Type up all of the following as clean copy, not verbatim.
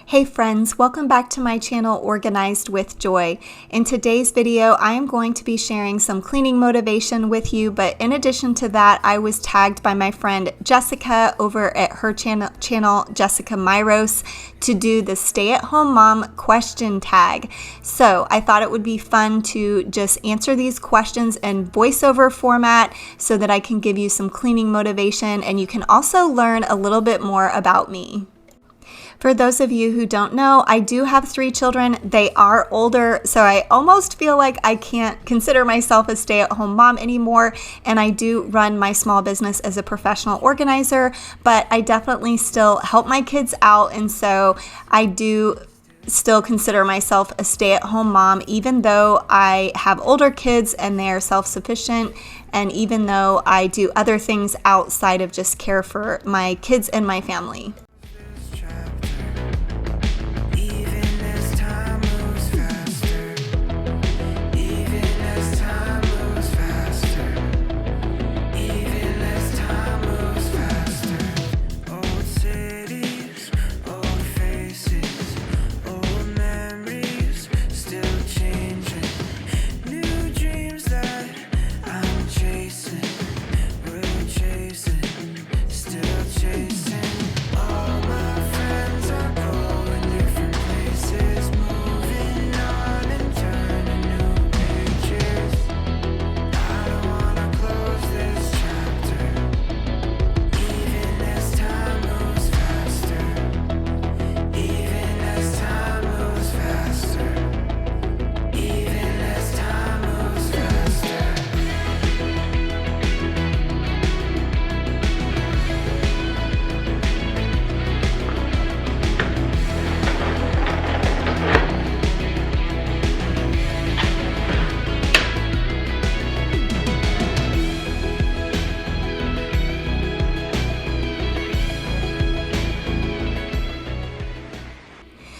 Hey friends, welcome back to my channel Organized with Joy. In today's video, I am going to be sharing some cleaning motivation with you, but in addition to that, I was tagged by my friend Jessica over at her channel Jessica Myros, to do the stay-at-home mom question tag. So I thought it would be fun to just answer these questions in voiceover format so that I can give you some cleaning motivation and you can also learn a little bit more about me. For those of you who don't know, I do have 3 children. They are older, so I almost feel like I can't consider myself a stay-at-home mom anymore, and I do run my small business as a professional organizer, but I definitely still help my kids out, and so I do still consider myself a stay-at-home mom, even though I have older kids and they are self-sufficient, and even though I do other things outside of just care for my kids and my family.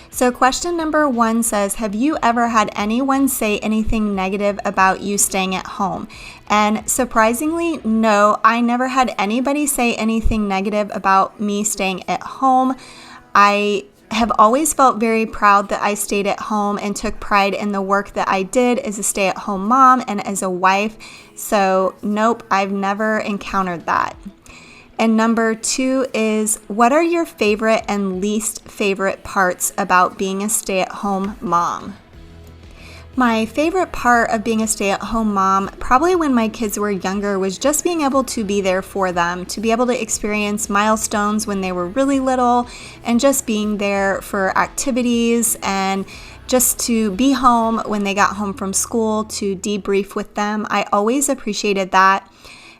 So question number 1 says, have you ever had anyone say anything negative about you staying at home? And surprisingly, no, I never had anybody say anything negative about me staying at home. I have always felt very proud that I stayed at home and took pride in the work that I did as a stay-at-home mom and as a wife. So nope, I've never encountered that. And number 2 is, what are your favorite and least favorite parts about being a stay-at-home mom? My favorite part of being a stay-at-home mom, probably when my kids were younger, was just being able to be there for them, to be able to experience milestones when they were really little, and just being there for activities and just to be home when they got home from school to debrief with them. I always appreciated that.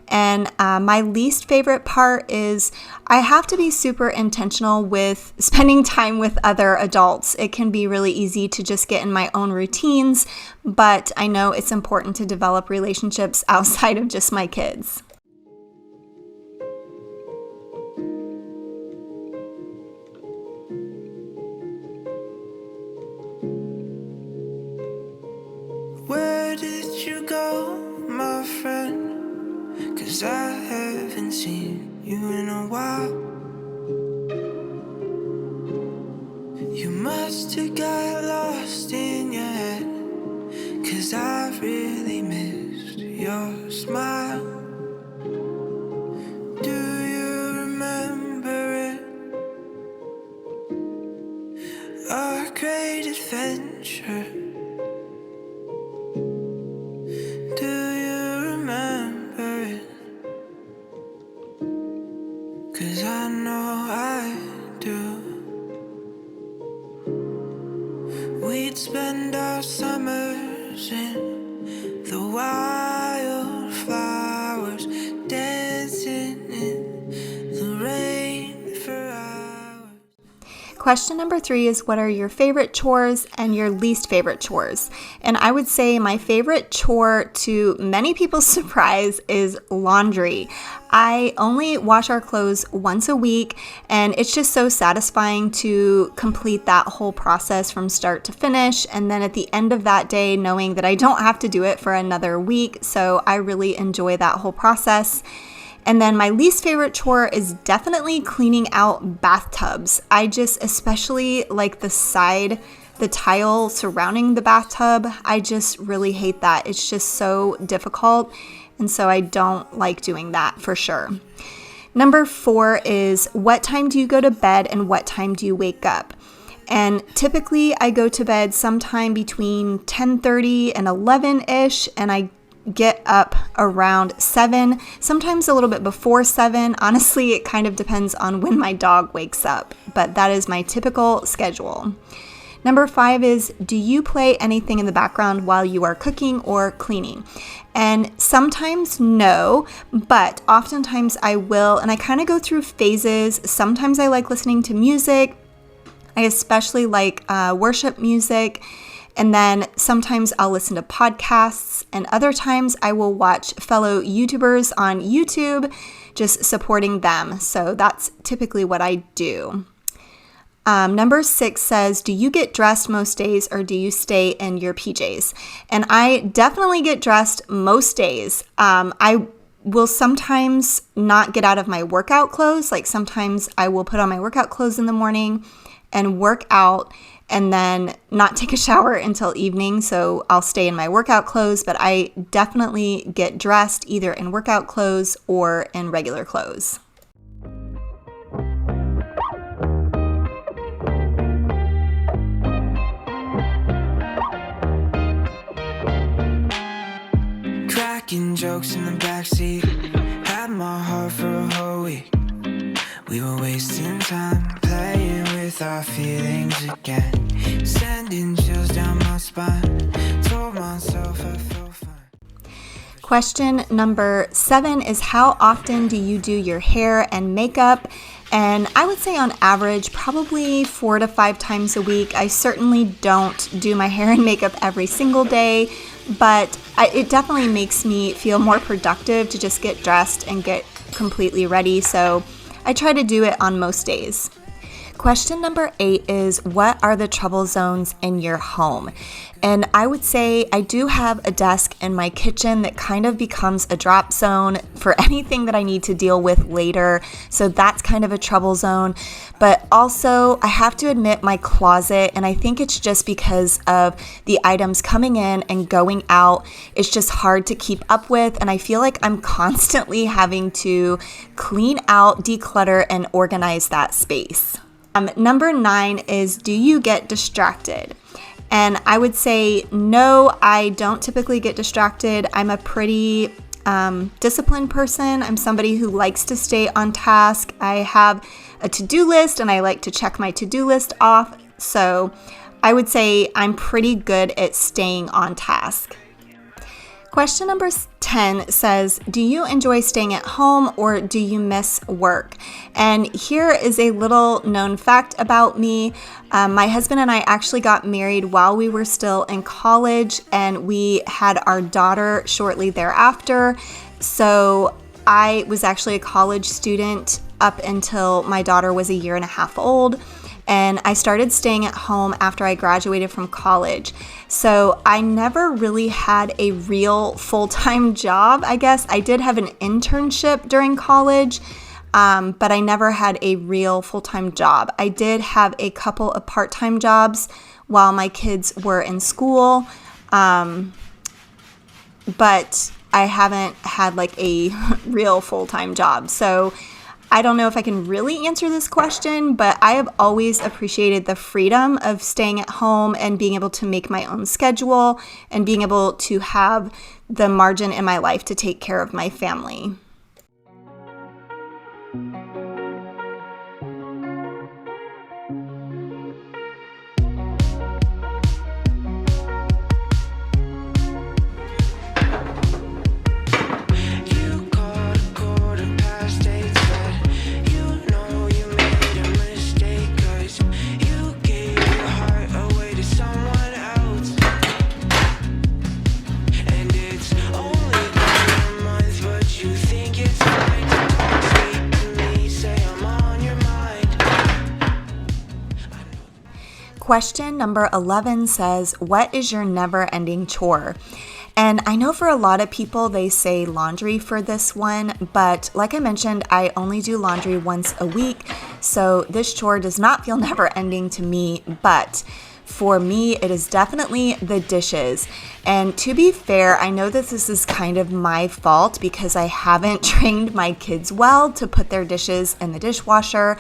And my least favorite part is I have to be super intentional with spending time with other adults. It can be really easy to just get in my own routines, but I know it's important to develop relationships outside of just my kids. Where did you go, my friend? 'Cause I haven't seen you in a while. You must have got lost in your head, 'cause I really missed your smile. Do you remember it? Our great adventure. Cause I know I do. We'd spend our summers in the wildflowers, dancing in the rain for hours. Question number 3 is, what are your favorite chores and your least favorite chores? And I would say my favorite chore, to many people's surprise, is laundry. I only wash our clothes once a week, and it's just so satisfying to complete that whole process from start to finish, and then at the end of that day knowing that I don't have to do it for another week. So I really enjoy that whole process. And then my least favorite chore is definitely cleaning out bathtubs. I just especially like the tile surrounding the bathtub. I just really hate that. It's just so difficult. And so I don't like doing that for sure. Number 4 is what time do you go to bed and what time do you wake up? And typically I go to bed sometime between 10:30 and 11-ish, and I get up around 7, sometimes a little bit before 7. Honestly, it kind of depends on when my dog wakes up, but that is my typical schedule. Number 5 is, do you play anything in the background while you are cooking or cleaning? And sometimes no, but oftentimes I will, and I kind of go through phases. Sometimes I like listening to music. I especially like worship music. And then sometimes I'll listen to podcasts, and other times I will watch fellow YouTubers on YouTube, just supporting them. So that's typically what I do. Number 6 says, do you get dressed most days or do you stay in your PJs? And I definitely get dressed most days. I will sometimes not get out of my workout clothes. Like sometimes I will put on my workout clothes in the morning and work out and then not take a shower until evening. So I'll stay in my workout clothes, but I definitely get dressed either in workout clothes or in regular clothes. Cracking jokes in the backseat, had my heart for a whole week. We were wasting time, playing with our feelings again, sending chills down my spine, told myself I felt fine. Question number 7 is, how often do you do your hair and makeup? And I would say on average, probably 4 to 5 times a week. I certainly don't do my hair and makeup every single day, but it definitely makes me feel more productive to just get dressed and get completely ready. So I try to do it on most days. Question number 8 is, what are the trouble zones in your home? And I would say I do have a desk in my kitchen that kind of becomes a drop zone for anything that I need to deal with later. So that's kind of a trouble zone. But also I have to admit my closet, and I think it's just because of the items coming in and going out. It's just hard to keep up with. And I feel like I'm constantly having to clean out, declutter, and organize that space. Number 9 is, do you get distracted? And I would say no, I don't typically get distracted. I'm a pretty disciplined person. I'm somebody who likes to stay on task. I have a to-do list and I like to check my to-do list off. So I would say I'm pretty good at staying on task. Question number 10 says, do you enjoy staying at home or do you miss work? And here is a little known fact about me. My husband and I actually got married while we were still in college, and we had our daughter shortly thereafter. So I was actually a college student up until my daughter was a year and a half old. And I started staying at home after I graduated from college. So I never really had a real full-time job, I guess. I did have an internship during college, but I never had a real full-time job. I did have a couple of part-time jobs while my kids were in school, but I haven't had like a real full-time job. So I don't know if I can really answer this question, but I have always appreciated the freedom of staying at home and being able to make my own schedule and being able to have the margin in my life to take care of my family. Question number 11 says, what is your never-ending chore? And I know for a lot of people, they say laundry for this one, but like I mentioned, I only do laundry once a week, so this chore does not feel never ending to me, but for me, it is definitely the dishes. And to be fair, I know that this is kind of my fault because I haven't trained my kids well to put their dishes in the dishwasher.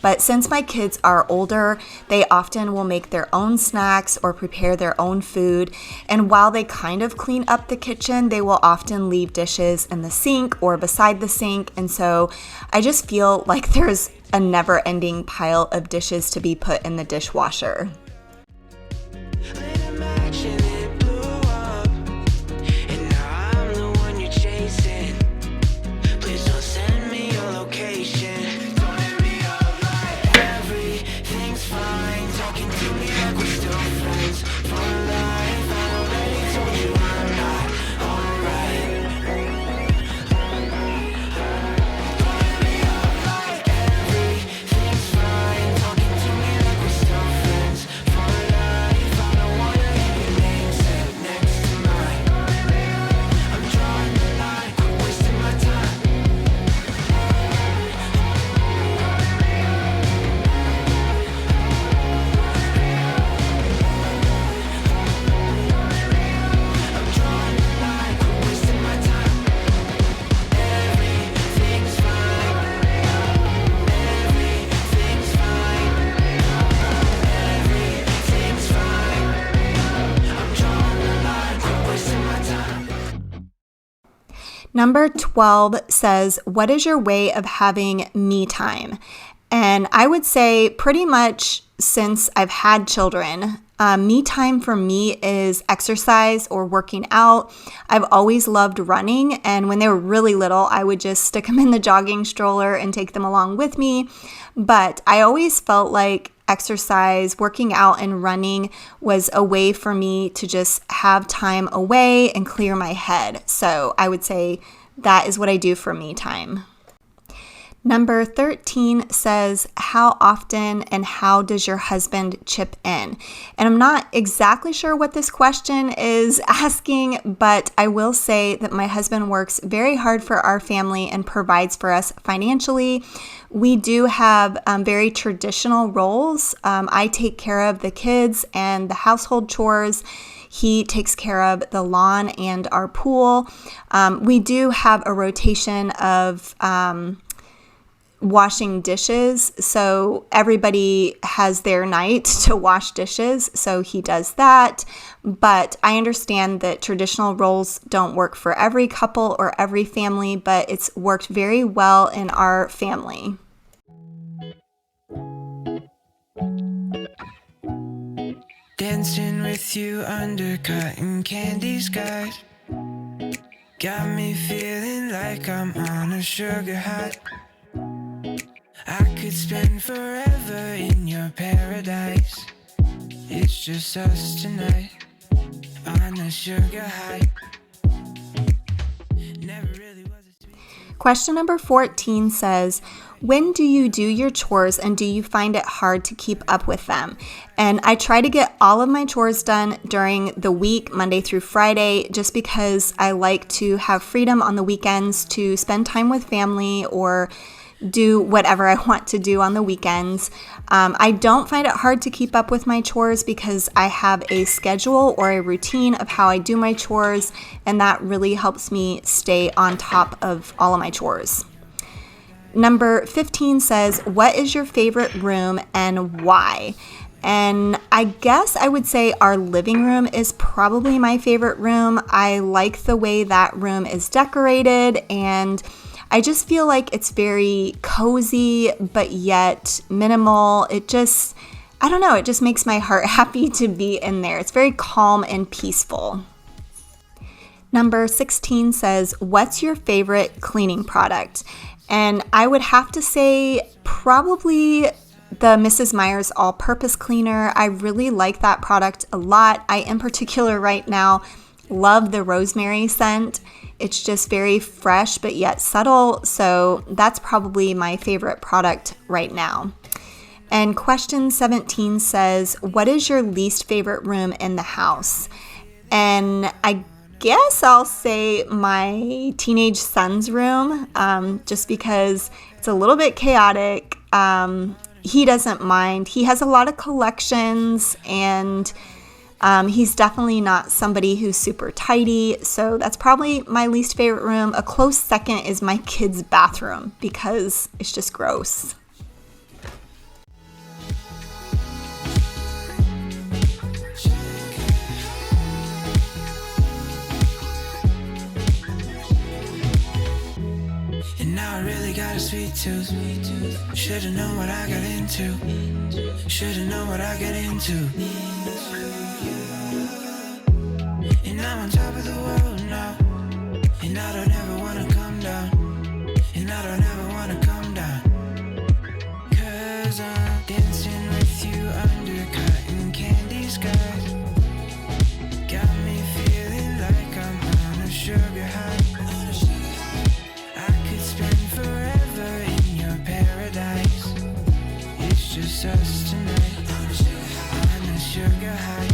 But since my kids are older, they often will make their own snacks or prepare their own food. And while they kind of clean up the kitchen, they will often leave dishes in the sink or beside the sink. And so I just feel like there's a never-ending pile of dishes to be put in the dishwasher. Number 12 says, what is your way of having me time? And I would say pretty much since I've had children, me time for me is exercise or working out. I've always loved running, and when they were really little, I would just stick them in the jogging stroller and take them along with me. But I always felt like exercise, working out, and running was a way for me to just have time away and clear my head. So I would say that is what I do for me time. Number 13 says, how often and how does your husband chip in? And I'm not exactly sure what this question is asking, but I will say that my husband works very hard for our family and provides for us financially. We do have very traditional roles. I take care of the kids and the household chores. He takes care of the lawn and our pool. We do have a rotation of washing dishes, so everybody has their night to wash dishes, so he does that. But I understand that traditional roles don't work for every couple or every family, but it's worked very well in our family. Dancing with you under cotton candy skies, got me feeling like I'm on a sugar high. I could spend forever in your paradise. It's just us tonight on a sugar high. Never really was a sweet. Question number 14 says, when do you do your chores and do you find it hard to keep up with them? And I try to get all of my chores done during the week, Monday through Friday, just because I like to have freedom on the weekends to spend time with family or do whatever I want to do on the weekends. I don't find it hard to keep up with my chores because I have a schedule or a routine of how I do my chores, and that really helps me stay on top of all of my chores. Number 15 says, what is your favorite room and why? And I guess I would say our living room is probably my favorite room. I like the way that room is decorated, and I just feel like it's very cozy, but yet minimal. I don't know, it just makes my heart happy to be in there. It's very calm and peaceful. Number 16 says, what's your favorite cleaning product? And I would have to say probably the Mrs. Meyer's all-purpose cleaner. I really like that product a lot. I, in particular, right now, love the rosemary scent. It's just very fresh but yet subtle, so that's probably my favorite product right now. And question 17 says, what is your least favorite room in the house? And I guess I'll say my teenage son's room, just because it's a little bit chaotic. He doesn't mind. He has a lot of collections, and he's definitely not somebody who's super tidy, so that's probably my least favorite room. A close second is my kid's bathroom because it's just gross. And now I really got a sweet tooth. Should've known what I got into. Should've known what I got into. And I'm on top of the world now. And I don't ever wanna come down. And I don't ever wanna come down. 'Cause I'm dancing with you under cotton candy skies. Got me feeling like I'm on a sugar high. I could spend forever in your paradise. It's just us tonight on a sugar high.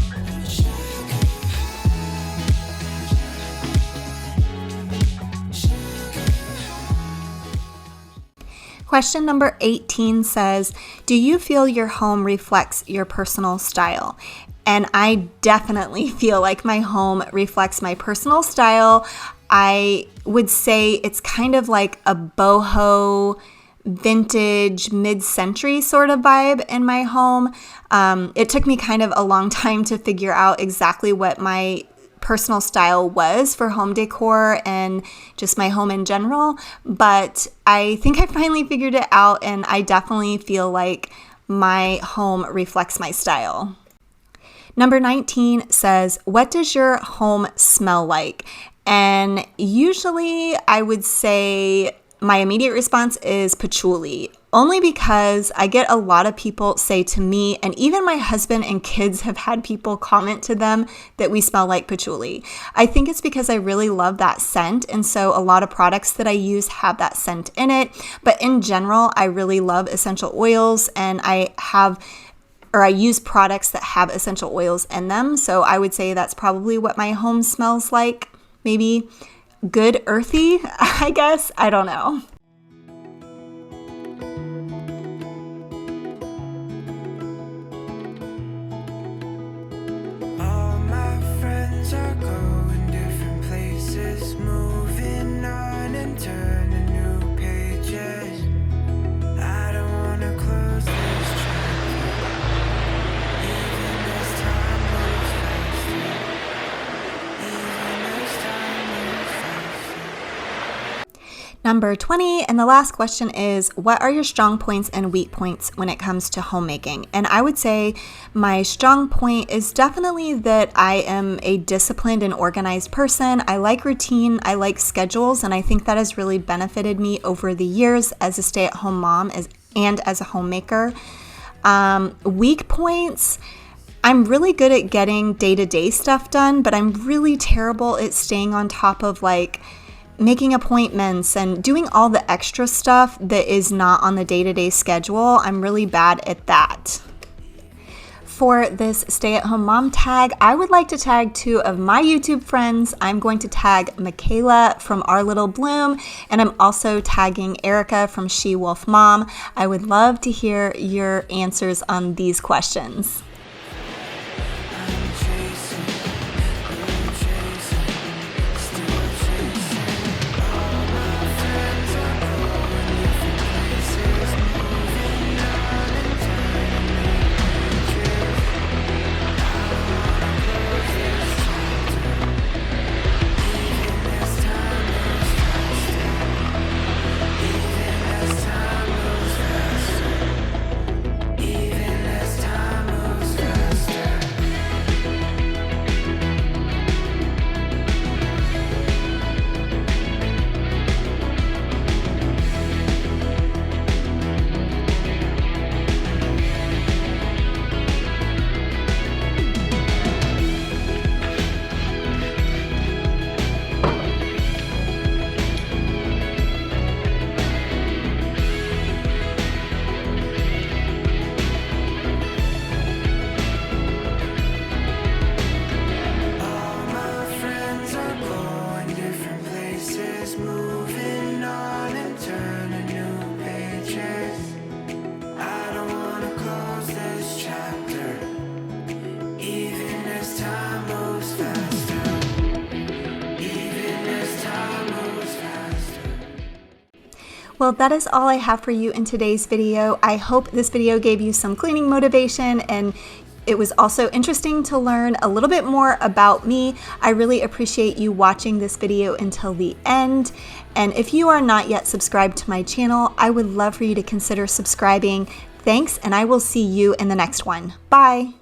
Question number 18 says, do you feel your home reflects your personal style? And I definitely feel like my home reflects my personal style. I would say it's kind of like a boho, vintage, mid-century sort of vibe in my home. It took me kind of a long time to figure out exactly what my personal style was for home decor and just my home in general, but I think I finally figured it out, and I definitely feel like my home reflects my style. Number 19 says, what does your home smell like? And usually I would say my immediate response is patchouli, only because I get a lot of people say to me, and even my husband and kids have had people comment to them that we smell like patchouli. I think it's because I really love that scent, and so a lot of products that I use have that scent in it. But in general, I really love essential oils, and I use products that have essential oils in them. So I would say that's probably what my home smells like. Maybe good earthy, I guess. I don't know. All my friends are going different places, moving on and turning new pages. I don't wanna close this chapter, even as time moves faster, even as time moves faster. Number 20, and the last question is, what are your strong points and weak points when it comes to homemaking? And I would say my strong point is definitely that I am a disciplined and organized person. I like routine, I like schedules, and I think that has really benefited me over the years as a stay-at-home mom and as a homemaker. Weak points, I'm really good at getting day-to-day stuff done, but I'm really terrible at staying on top of making appointments and doing all the extra stuff that is not on the day-to-day schedule. I'm really bad at that. For this stay-at-home mom tag, I would like to tag 2 of my YouTube friends. I'm going to tag Michaela from Our Little Bloom, and I'm also tagging Erica from She Wolf Mom. I would love to hear your answers on these questions. Even as time moves Well, that is all I have for you in today's video. I hope this video gave you some cleaning motivation, and it was also interesting to learn a little bit more about me. I really appreciate you watching this video until the end. And if you are not yet subscribed to my channel, I would love for you to consider subscribing. Thanks, and I will see you in the next one. Bye.